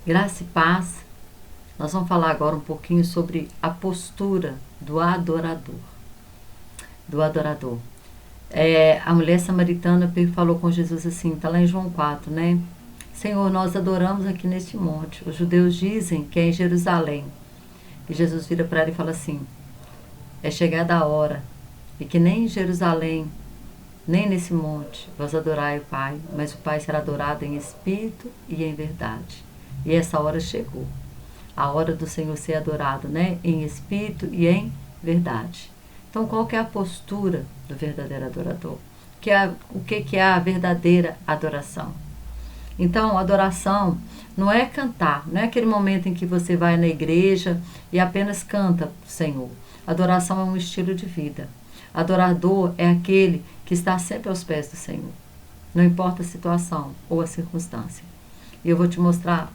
Graça e paz. Nós vamos falar agora um pouquinho sobre a postura do adorador. Do adorador. A mulher samaritana falou com Jesus assim, está lá em João 4, né? Senhor, nós adoramos aqui neste monte. Os judeus dizem que é em Jerusalém. E Jesus vira para ela e fala assim, é chegada a hora, e que nem em Jerusalém, nem nesse monte vós adorai o Pai, mas o Pai será adorado em espírito e em verdade. E essa hora chegou. A hora do Senhor ser adorado, né? Em espírito e em verdade. Então, qual que é a postura do verdadeiro adorador? O que é a verdadeira adoração? Então, adoração não é cantar, não é aquele momento em que você vai na igreja e apenas canta o Senhor. Adoração é um estilo de vida. Adorador é aquele que está sempre aos pés do Senhor, não importa a situação ou a circunstância. E eu vou te mostrar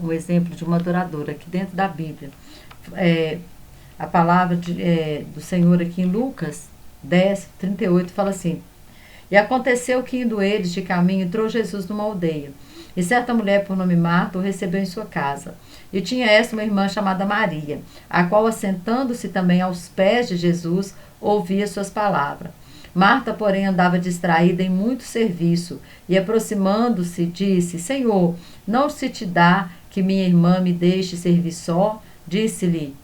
um exemplo de uma adoradora aqui dentro da Bíblia. A palavra do Senhor aqui em Lucas 10, 38 fala assim: E aconteceu que, indo eles de caminho, entrou Jesus numa aldeia. E certa mulher, por nome Marta, o recebeu em sua casa. E tinha esta uma irmã chamada Maria, a qual, assentando-se também aos pés de Jesus, ouvia suas palavras. Marta, porém, andava distraída em muito serviço, e aproximando-se, disse: Senhor, não se te dá que minha irmã me deixe servir só? Dize-lhe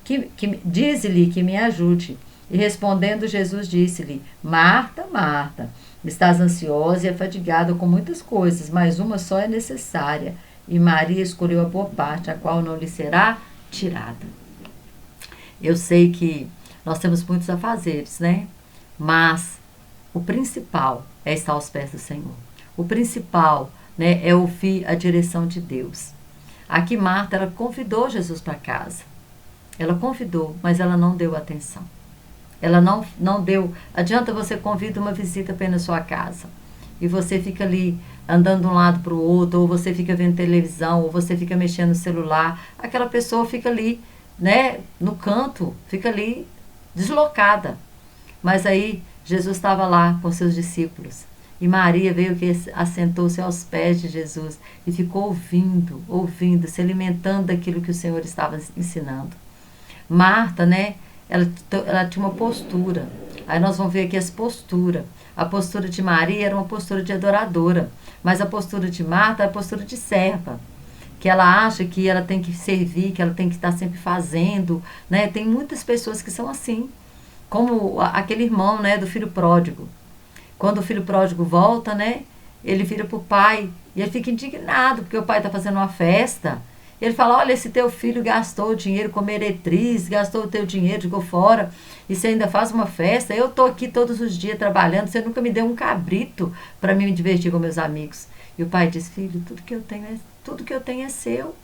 que me ajude. E respondendo, Jesus disse-lhe: Marta, Marta, estás ansiosa e afadigada com muitas coisas, mas uma só é necessária. E Maria escolheu a boa parte, a qual não lhe será tirada. Eu sei que nós temos muitos afazeres, né? Mas o principal é estar aos pés do Senhor. O principal, né, é ouvir a direção de Deus. Aqui Marta, ela convidou Jesus para casa. Ela convidou, mas ela não deu atenção. Ela não deu. Adianta você convida uma visita para ir na sua casa e você fica ali andando de um lado para o outro, ou você fica vendo televisão, ou você fica mexendo no celular. Aquela pessoa fica ali, né, no canto, fica ali deslocada. Mas aí Jesus estava lá com seus discípulos. E Maria veio que assentou-se aos pés de Jesus e ficou ouvindo, se alimentando daquilo que o Senhor estava ensinando. Marta, né, ela tinha uma postura. Aí nós vamos ver aqui as posturas. A postura de Maria era uma postura de adoradora, mas a postura de Marta é a postura de serva, que ela acha que ela tem que servir, que ela tem que estar sempre fazendo, né? Tem muitas pessoas que são assim, como aquele irmão, né, do filho pródigo. Quando o filho pródigo volta, né, ele vira para o pai e ele fica indignado porque o pai está fazendo uma festa. Ele fala: olha, esse teu filho gastou o dinheiro com meretriz, gastou o teu dinheiro, jogou fora, e você ainda faz uma festa. Eu estou aqui todos os dias trabalhando, você nunca me deu um cabrito para me divertir com meus amigos. E o pai diz: filho, tudo que eu tenho é seu.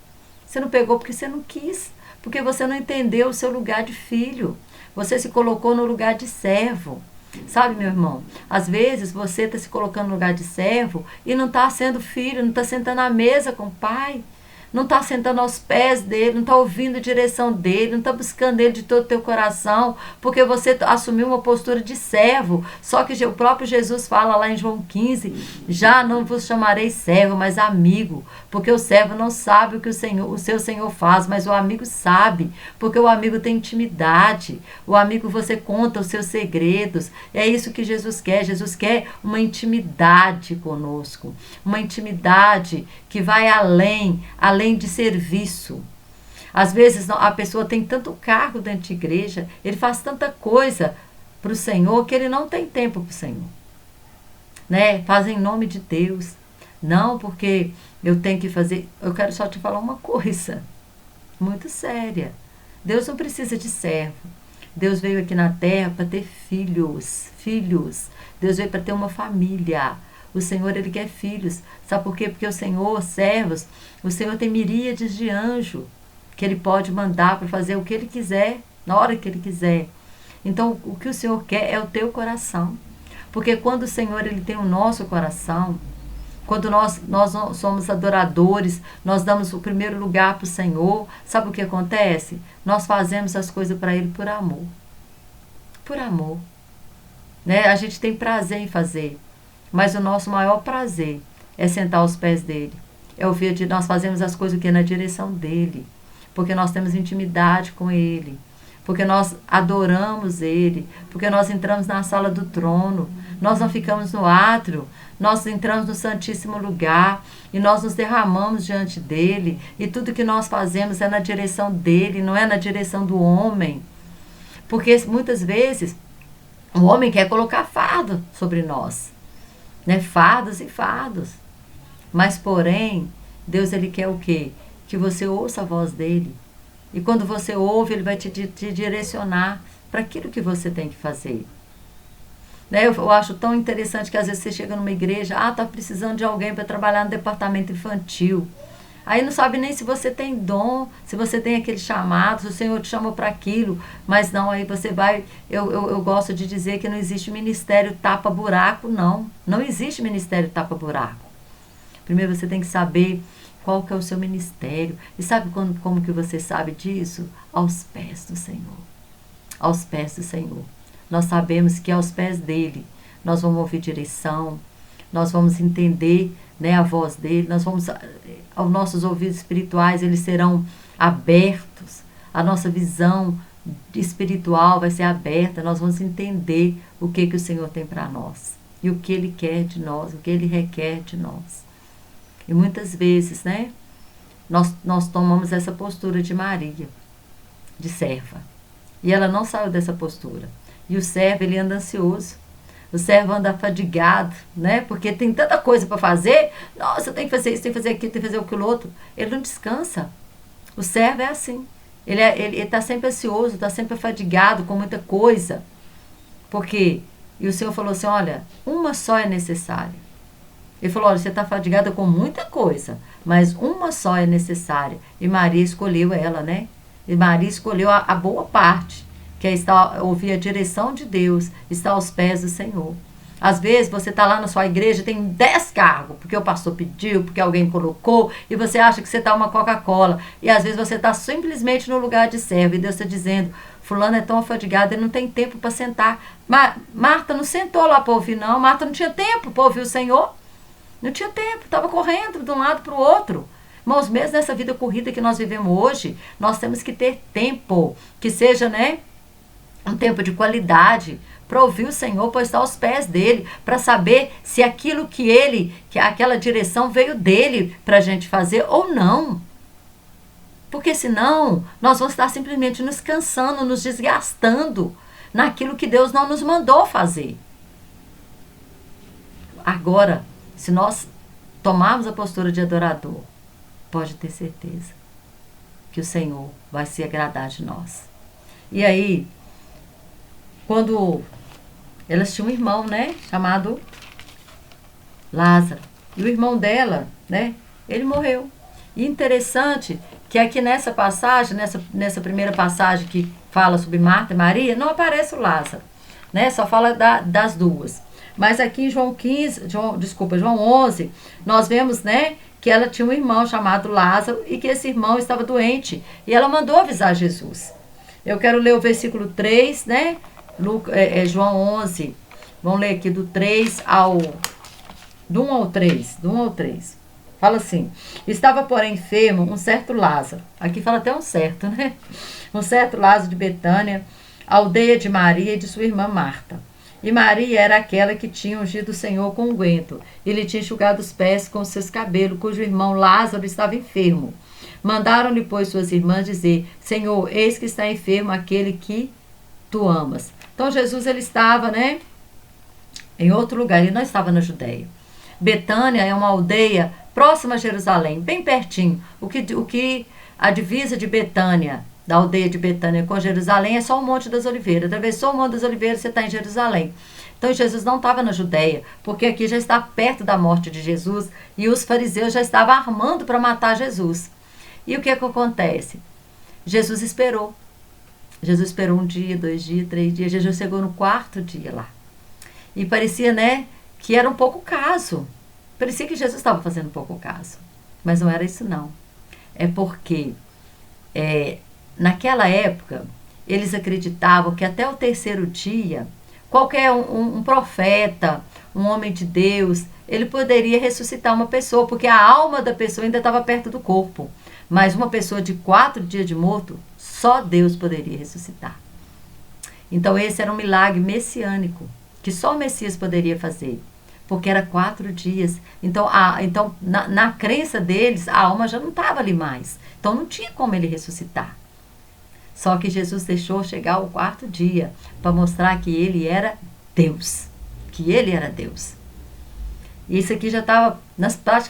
Você não pegou porque você não quis, porque você não entendeu o seu lugar de filho. Você se colocou no lugar de servo. Sabe, meu irmão, às vezes você está se colocando no lugar de servo e não está sendo filho, não está sentando à mesa com o pai, não está sentando aos pés dele, não está ouvindo a direção dele, não está buscando ele de todo o teu coração, porque você assumiu uma postura de servo. Só que o próprio Jesus fala lá em João 15, já não vos chamarei servo, mas amigo, porque o servo não sabe o que o seu Senhor faz, mas o amigo sabe, porque o amigo tem intimidade, o amigo você conta os seus segredos. É isso que Jesus quer uma intimidade conosco, uma intimidade que vai além de serviço. Às vezes a pessoa tem tanto cargo dentro de igreja, ele faz tanta coisa para o Senhor que ele não tem tempo para o Senhor, né? Faz em nome de Deus. Não porque eu tenho que fazer. Eu quero só te falar uma coisa muito séria. Deus não precisa de servo. Deus veio aqui na terra para ter filhos. Deus veio para ter uma família. O Senhor, ele quer filhos. Sabe por quê? Porque o Senhor, servos, o Senhor tem miríades de anjos que ele pode mandar para fazer o que ele quiser, na hora que ele quiser. Então, o que o Senhor quer é o teu coração. Porque quando o Senhor, ele tem o nosso coração, quando nós somos adoradores, nós damos o primeiro lugar para o Senhor, sabe o que acontece? Nós fazemos as coisas para ele por amor. Por amor. Né? A gente tem prazer em fazer. Mas o nosso maior prazer é sentar aos pés dele. Nós fazemos as coisas que na direção dele, porque nós temos intimidade com ele, porque nós adoramos ele, porque nós entramos na sala do trono, nós não ficamos no átrio, nós entramos no santíssimo lugar e nós nos derramamos diante dele, e tudo que nós fazemos é na direção dele, não é na direção do homem, porque muitas vezes o homem quer colocar fardo sobre nós, né? Fardos e fardos. Mas, porém, Deus, ele quer o quê? Que você ouça a voz dele. E quando você ouve, ele vai te direcionar para aquilo que você tem que fazer. Né? Eu acho tão interessante que às vezes você chega numa igreja, tá precisando de alguém para trabalhar no departamento infantil. Aí não sabe nem se você tem dom, se você tem aquele chamado, se o Senhor te chamou para aquilo. Mas não, aí você vai... Eu gosto de dizer que não existe ministério tapa-buraco, não. Não existe ministério tapa-buraco. Primeiro você tem que saber qual que é o seu ministério. E sabe como que você sabe disso? Aos pés do Senhor. Aos pés do Senhor. Nós sabemos que aos pés dele nós vamos ouvir direção, nós vamos entender, né, a voz dele, aos nossos ouvidos espirituais, eles serão abertos, a nossa visão espiritual vai ser aberta, nós vamos entender o que o Senhor tem para nós, e o que ele quer de nós, o que ele requer de nós. E muitas vezes, né, nós tomamos essa postura de Maria, de serva, e ela não saiu dessa postura. E o servo, ele anda ansioso. O servo anda fadigado, né? Porque tem tanta coisa para fazer. Nossa, eu tenho que fazer isso, tenho que fazer aquilo, tenho que fazer aquilo outro. Ele não descansa. O servo é assim. Ele está sempre ansioso, está sempre fadigado com muita coisa. Por quê? E o Senhor falou assim, olha, uma só é necessária. Ele falou, olha, você está fadigada com muita coisa, mas uma só é necessária. E Maria escolheu ela, né? E Maria escolheu a boa parte, que é ouvir a direção de Deus, estar aos pés do Senhor. Às vezes você está lá na sua igreja, tem 10 cargos, porque o pastor pediu, porque alguém colocou, e você acha que você está uma Coca-Cola. E às vezes você está simplesmente no lugar de servo, e Deus está dizendo, fulano é tão afadigado, ele não tem tempo para sentar. Marta não sentou lá para ouvir, não. Marta não tinha tempo para ouvir o Senhor. Não tinha tempo, estava correndo de um lado para o outro. Irmãos, mesmo nessa vida corrida que nós vivemos hoje, nós temos que ter tempo, que seja, né, um tempo de qualidade, para ouvir o Senhor, para estar aos pés dele, para saber se aquilo que aquela direção veio dele para a gente fazer ou não. Porque senão, nós vamos estar simplesmente nos cansando, nos desgastando naquilo que Deus não nos mandou fazer. Agora, se nós tomarmos a postura de adorador, pode ter certeza que o Senhor vai se agradar de nós. E aí, quando elas tinham um irmão, né, chamado Lázaro, e o irmão dela, né, ele morreu. E interessante que aqui nessa passagem, nessa primeira passagem que fala sobre Marta e Maria, não aparece o Lázaro, né, só fala das duas. Mas aqui em João 11, nós vemos, né, que ela tinha um irmão chamado Lázaro e que esse irmão estava doente. E ela mandou avisar Jesus. Eu quero ler o versículo 3, né, João 11. Vamos ler aqui do 1 ao 3. Fala assim, estava, porém, enfermo um certo Lázaro. Aqui fala até um certo, né? Um certo Lázaro de Betânia, aldeia de Maria e de sua irmã Marta. E Maria era aquela que tinha ungido o Senhor com unguento, e lhe tinha enxugado os pés com os seus cabelos, cujo irmão Lázaro estava enfermo. Mandaram-lhe, pois, suas irmãs dizer, Senhor, eis que está enfermo aquele que tu amas. Então Jesus, ele estava, né, em outro lugar, ele não estava na Judéia. Betânia é uma aldeia próxima a Jerusalém, bem pertinho. O que a divisa de Betânia, da aldeia de Betânia com Jerusalém, é só o Monte das Oliveiras. Atravessou o Monte das Oliveiras, você está em Jerusalém. Então Jesus não estava na Judéia, porque aqui já está perto da morte de Jesus e os fariseus já estavam armando para matar Jesus. E o que acontece? Jesus esperou. Jesus esperou 1 dia, 2 dias, 3 dias. Jesus chegou no 4º dia lá. E parecia, né, que era um pouco caso. Parecia que Jesus estava fazendo um pouco caso. Mas não era isso, não. É porque naquela época, eles acreditavam que até o 3º dia, qualquer um profeta, um homem de Deus, ele poderia ressuscitar uma pessoa, porque a alma da pessoa ainda estava perto do corpo. Mas uma pessoa de 4 dias de morto, só Deus poderia ressuscitar. Então esse era um milagre messiânico, que só o Messias poderia fazer, porque era 4 dias. Então, na crença deles, a alma já não estava ali mais. Então não tinha como ele ressuscitar. Só que Jesus deixou chegar ao 4º dia para mostrar que ele era Deus. Que ele era Deus. E isso aqui já estava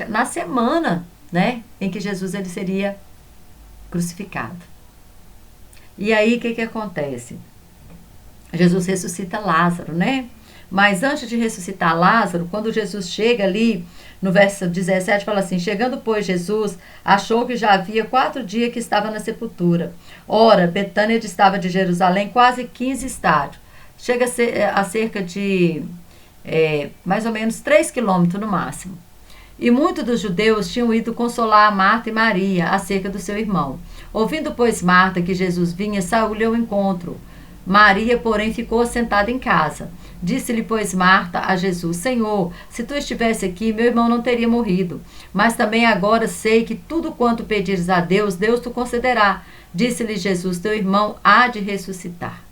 na semana, né, em que Jesus ele seria crucificado. E aí o que acontece? Jesus ressuscita Lázaro, né? Mas antes de ressuscitar Lázaro, quando Jesus chega ali, no verso 17, fala assim: chegando, pois, Jesus achou que já havia 4 dias que estava na sepultura. Ora, Betânia distava de Jerusalém quase 15 estádios. Chega a cerca de mais ou menos 3 quilômetros no máximo. E muitos dos judeus tinham ido consolar a Marta e Maria acerca do seu irmão. Ouvindo, pois, Marta que Jesus vinha, saiu-lhe ao encontro. Maria, porém, ficou sentada em casa. Disse-lhe, pois, Marta a Jesus: Senhor, se tu estivesse aqui, meu irmão não teria morrido. Mas também agora sei que tudo quanto pedires a Deus, Deus te concederá. Disse-lhe Jesus: teu irmão há de ressuscitar.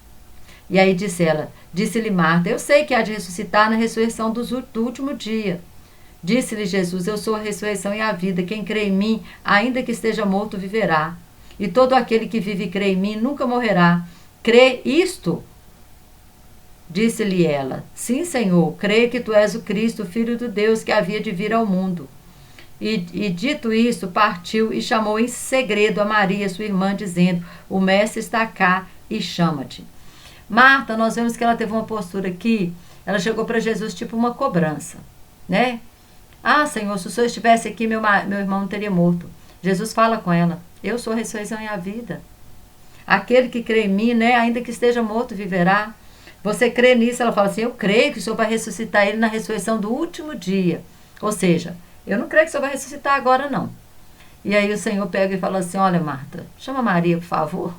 E aí disse-lhe Marta: eu sei que há de ressuscitar na ressurreição do último dia. Disse-lhe Jesus: eu sou a ressurreição e a vida. Quem crê em mim, ainda que esteja morto, viverá. E todo aquele que vive e crê em mim nunca morrerá. Crê isto? Disse-lhe ela: sim, Senhor, creio que tu és o Cristo, o Filho do Deus, que havia de vir ao mundo. E dito isto, partiu e chamou em segredo a Maria, sua irmã, dizendo: o mestre está cá e chama-te. Marta, nós vemos que ela teve uma postura aqui, ela chegou para Jesus tipo uma cobrança, né? Ah, Senhor, se o Senhor estivesse aqui, meu irmão não teria morto. Jesus fala com ela: eu sou a ressurreição e a vida. Aquele que crê em mim, né, ainda que esteja morto, viverá. Você crê nisso? Ela fala assim: eu creio que o Senhor vai ressuscitar ele na ressurreição do último dia. Ou seja, eu não creio que o Senhor vai ressuscitar agora, não. E aí o Senhor pega e fala assim: olha, Marta, chama Maria, por favor.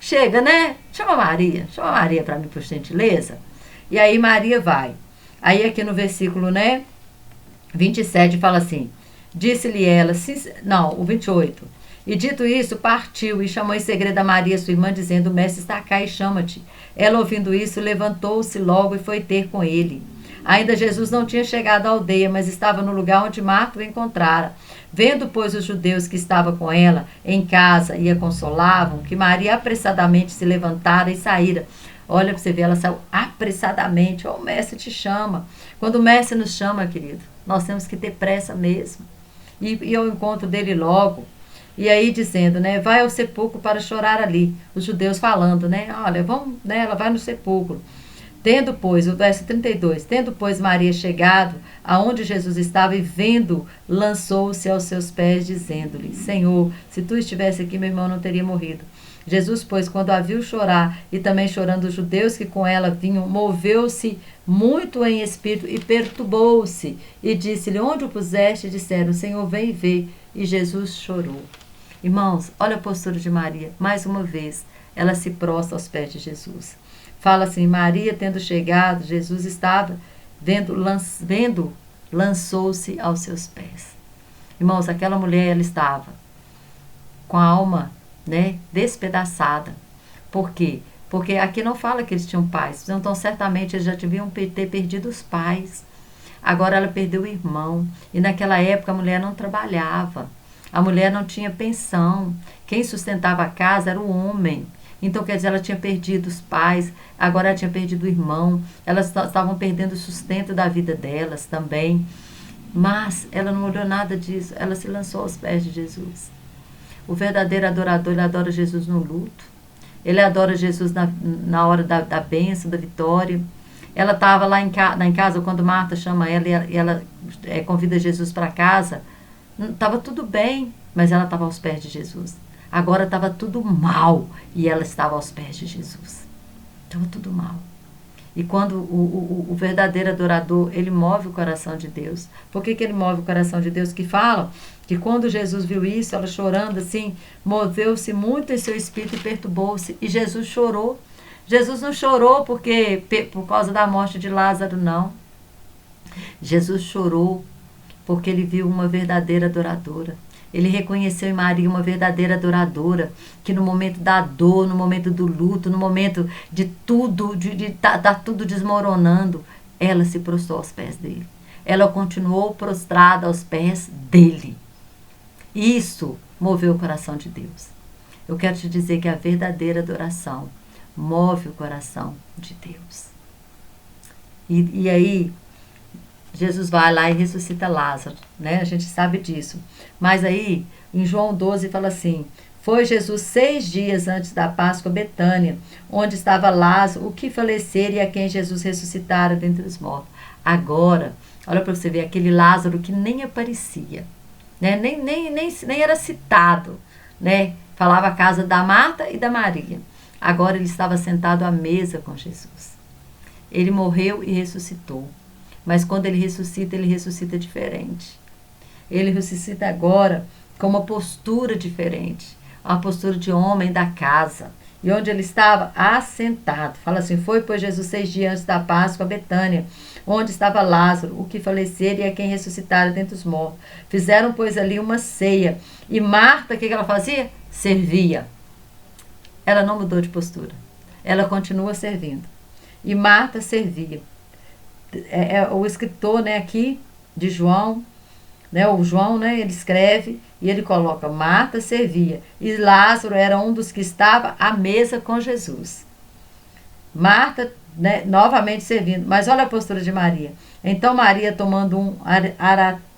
Chega, né? Chama Maria para mim, por gentileza. E aí Maria vai. Aí aqui no versículo, né, 27 fala assim: disse-lhe ela, o 28. E dito isso, partiu e chamou em segredo a Maria, sua irmã, dizendo: o mestre está cá e chama-te. Ela, ouvindo isso, levantou-se logo e foi ter com ele. Ainda Jesus não tinha chegado à aldeia, mas estava no lugar onde Marta o encontrara. Vendo, pois, os judeus que estavam com ela em casa e a consolavam, que Maria apressadamente se levantara e saíra. Olha para você ver, ela saiu apressadamente. O mestre te chama. Quando o mestre nos chama, querido, nós temos que ter pressa mesmo. E ao encontro dele logo. E aí dizendo, né, vai ao sepulcro para chorar ali. Os judeus falando, né, olha, vamos, né, ela vai no sepulcro. Tendo, pois, o verso 32, tendo, pois, Maria chegado aonde Jesus estava e vendo, lançou-se aos seus pés, dizendo-lhe: Senhor, se tu estivesse aqui, meu irmão não teria morrido. Jesus, pois, quando a viu chorar, e também chorando os judeus que com ela vinham, moveu-se muito em espírito e perturbou-se, e disse-lhe: onde o puseste? Disseram: Senhor, vem e vê. E Jesus chorou. Irmãos, olha a postura de Maria. Mais uma vez, ela se prostra aos pés de Jesus. Fala assim: Maria, tendo chegado, Jesus estava vendo, lançou-se aos seus pés. Irmãos, aquela mulher, ela estava com a alma, né, despedaçada. Por quê? Porque aqui não fala que eles tinham pais. Então, certamente, eles já deviam ter perdido os pais. Agora ela perdeu o irmão. E naquela época a mulher não trabalhava. A mulher não tinha pensão. Quem sustentava a casa era o homem. Então, quer dizer, ela tinha perdido os pais, agora ela tinha perdido o irmão, elas estavam perdendo o sustento da vida delas também. Mas ela não olhou nada disso, ela se lançou aos pés de Jesus. O verdadeiro adorador, ele adora Jesus no luto, ele adora Jesus na hora da bênção, da vitória. Ela estava lá em casa, quando Marta chama ela e ela convida Jesus para casa, estava tudo bem, mas ela estava aos pés de Jesus. Agora estava tudo mal e ela estava aos pés de Jesus. Estava tudo mal. E quando o verdadeiro adorador, ele move o coração de Deus. Por que ele move o coração de Deus? Que fala que quando Jesus viu isso, ela chorando assim, moveu-se muito em seu espírito e perturbou-se. E Jesus chorou. Jesus não chorou por causa da morte de Lázaro, não. Jesus chorou porque ele viu uma verdadeira adoradora. Ele reconheceu em Maria uma verdadeira adoradora, que no momento da dor, no momento do luto, no momento de tudo, de tá tudo desmoronando, ela se prostrou aos pés dele. Ela continuou prostrada aos pés dele. Isso moveu o coração de Deus. Eu quero te dizer que a verdadeira adoração move o coração de Deus. E aí, Jesus vai lá e ressuscita Lázaro, né? A gente sabe disso. Mas aí, em João 12, fala assim: foi Jesus 6 dias antes da Páscoa a Betânia, onde estava Lázaro, o que falecera e a quem Jesus ressuscitara dentre os mortos. Agora, olha para você ver, aquele Lázaro que nem aparecia, né? Nem era citado, né? Falava a casa da Marta e da Maria. Agora ele estava sentado à mesa com Jesus. Ele morreu e ressuscitou. Mas quando ele ressuscita diferente. Ele ressuscita agora com uma postura diferente. Uma postura de homem da casa. E onde ele estava? Assentado. Fala assim: foi, pois, Jesus 6 dias antes da Páscoa a Betânia, onde estava Lázaro, o que falecera e a quem ressuscitaram dentre os mortos. Fizeram, pois, ali uma ceia. E Marta, o que ela fazia? Servia. Ela não mudou de postura. Ela continua servindo. E Marta servia. O escritor, né, aqui de João, né, o João, né, ele escreve e ele coloca: Marta servia e Lázaro era um dos que estava à mesa com Jesus. Marta, né, novamente servindo. Mas olha a postura de Maria. Então Maria, tomando um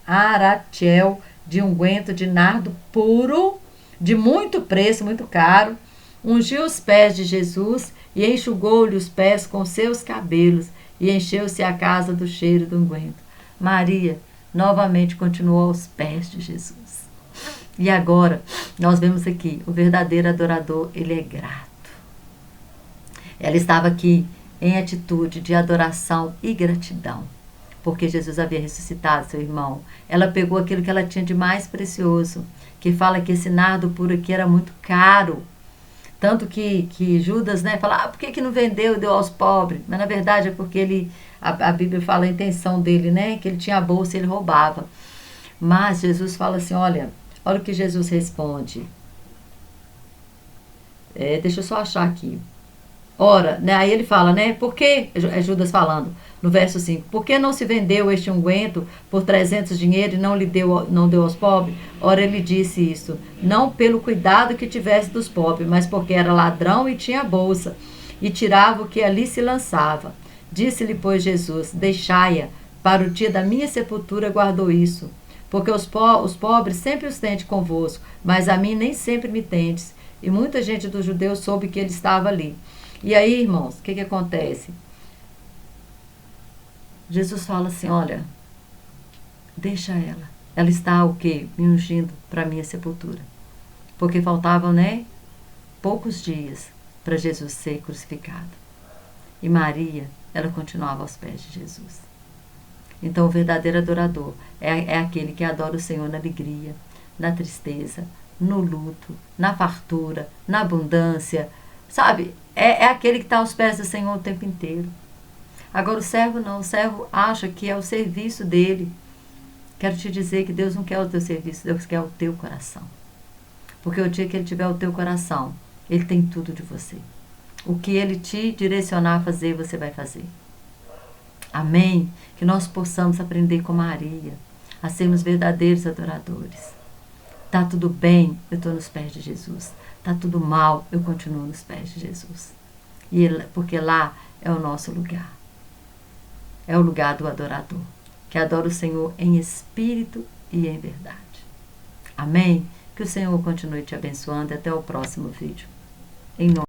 aratiel de unguento de nardo puro, de muito preço, muito caro, ungiu os pés de Jesus e enxugou-lhe os pés com seus cabelos, e encheu-se a casa do cheiro do unguento. Maria novamente continuou aos pés de Jesus. E agora, nós vemos aqui, o verdadeiro adorador, ele é grato. Ela estava aqui em atitude de adoração e gratidão, porque Jesus havia ressuscitado seu irmão. Ela pegou aquilo que ela tinha de mais precioso, que fala que esse nardo puro aqui era muito caro. Tanto que Judas, né, fala: por que não vendeu e deu aos pobres? Mas na verdade é porque a Bíblia fala a intenção dele, né, que ele tinha a bolsa e ele roubava. Mas Jesus fala assim: olha o que Jesus responde. Deixa eu só achar aqui. Ora, né, aí ele fala, né, por que, é Judas falando, no verso 5, por que não se vendeu este unguento por 300 dinheiros e não deu aos pobres? Ora, ele disse isso, não pelo cuidado que tivesse dos pobres, mas porque era ladrão e tinha bolsa, e tirava o que ali se lançava. Disse-lhe, pois, Jesus: deixai-a, para o dia da minha sepultura guardou isso, porque os pobres sempre os tendes convosco, mas a mim nem sempre me tendes. E muita gente dos judeus soube que ele estava ali. E aí, irmãos, o que acontece? Jesus fala assim: olha, deixa ela. Ela está o quê? Me ungindo para a minha sepultura. Porque faltavam, né, poucos dias para Jesus ser crucificado. E Maria, ela continuava aos pés de Jesus. Então, o verdadeiro adorador é aquele que adora o Senhor na alegria, na tristeza, no luto, na fartura, na abundância, sabe? É aquele que está aos pés do Senhor o tempo inteiro. Agora o servo não, o servo acha que é o serviço dele. Quero te dizer que Deus não quer o teu serviço, Deus quer o teu coração. Porque o dia que Ele tiver o teu coração, Ele tem tudo de você. O que Ele te direcionar a fazer, você vai fazer. Amém? Que nós possamos aprender com Maria, a sermos verdadeiros adoradores. Tá tudo bem, eu estou nos pés de Jesus. Tá tudo mal, eu continuo nos pés de Jesus. Porque lá é o nosso lugar. É o lugar do adorador, que adora o Senhor em espírito e em verdade. Amém? Que o Senhor continue te abençoando e até o próximo vídeo. Em nome